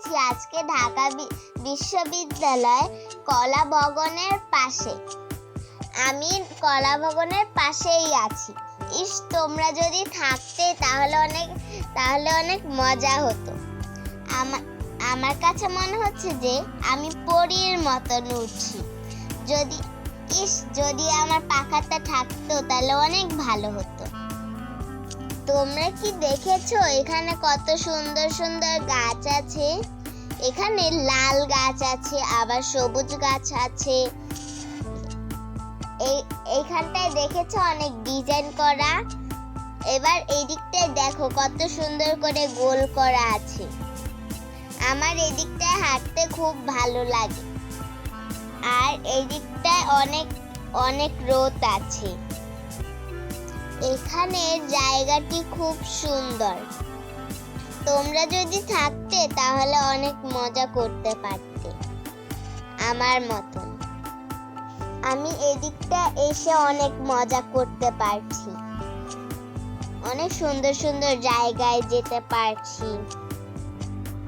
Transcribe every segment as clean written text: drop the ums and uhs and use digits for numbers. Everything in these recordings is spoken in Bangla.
আছি আজকে ঢাকা বিশ্ববিদ্যালয় কলা ভবনের পাশে। আমি কলা ভবনের পাশেই আছি। তোমরা যদি থাকতে তাহলে অনেক মজা হতো। আমার কাছে মনে হচ্ছে যে আমি পরীর মতন উঠছি। যদি আমার পাখাটা থাকতো তাহলে অনেক ভালো হতো। তোমরা কি দেখেছো এখানে কত সুন্দর সুন্দর গাছ আছে? এখানে লাল গাছ আছে, আবার সবুজ গাছ আছে। এইখানটায় দেখেছো অনেক ডিজাইন করা। এবার এই দিকটায় দেখো কত সুন্দর করে গোল করা আছে। আমার এই দিকটায় হাঁটতে খুব ভালো লাগে। আর এই দিকটায় অনেক রোদ আছে। এখানে জায়গাটি খুব সুন্দর। তোমরা যদি থাকতে তাহলে অনেক মজা করতে পারতে আমার মতন। আমি এদিকটা এসে অনেক মজা করতে পারছি, অনেক সুন্দর সুন্দর জায়গায় যেতে পারছি।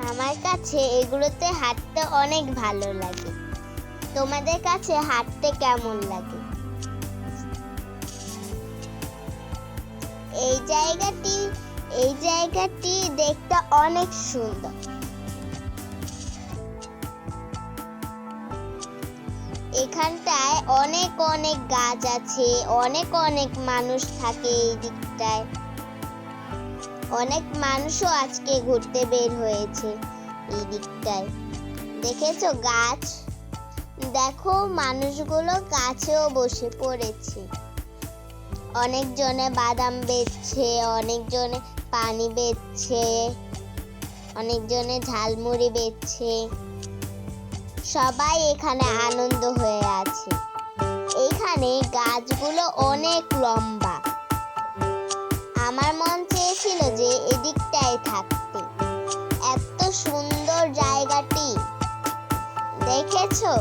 আমার কাছে এগুলোতে হাঁটতে অনেক ভালো লাগে। তোমাদের কাছে হাঁটতে কেমন লাগে? এই জায়গাটি দেখতে অনেক সুন্দর। এখানটায় অনেক গাছ আছে, অনেক মানুষ থাকে এই দিকটায়। অনেক মানুষও আজকে ঘুরতে বের হয়েছে এই দিকটায়। দেখেছো গাছ? দেখো মানুষগুলো গাছেও বসে পড়েছে। অনেকজনে বাদাম বেচছে, অনেকজনে পানি বেচছে, অনেকজনে ঝালমুড়ি বেচছে। সবাই এখানে আনন্দ হয়ে আছে। এখানে গাছগুলো অনেক লম্বা। আমার মন চেয়েছিল যে এদিকটায় থাকতে। এত সুন্দর জায়গাটি। দেখেছো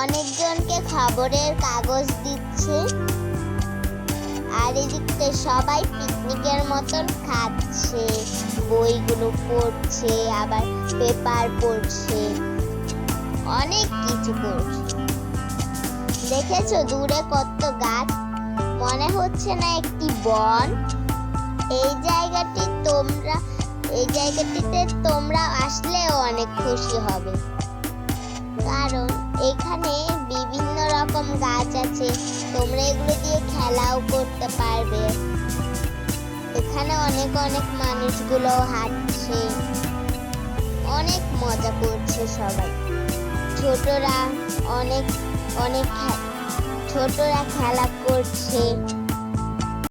অনেকজনকে খবরের কাগজ দিচ্ছে। আর এদিকতে সবাই পিকনিকের মতন খাচ্ছে, বইগুলো পড়ছে, আবার পেপার পড়ছে, অনেক কিছু করছে। দেখেছো দূরে কত গাছ? মনে হচ্ছে না একটি বন। এই জায়গাটিতে তোমরা আসলেও অনেক খুশি হবে, কারণ এখানে বিভিন্ন রকম গাছ আছে। তোমরা এগুলো দিয়ে খেলাও করতে পারবে। এখানে অনেক মানুষগুলো হাঁটছে, অনেক মজা করছে সবাই। ছোটরা ছোটরা খেলা করছে।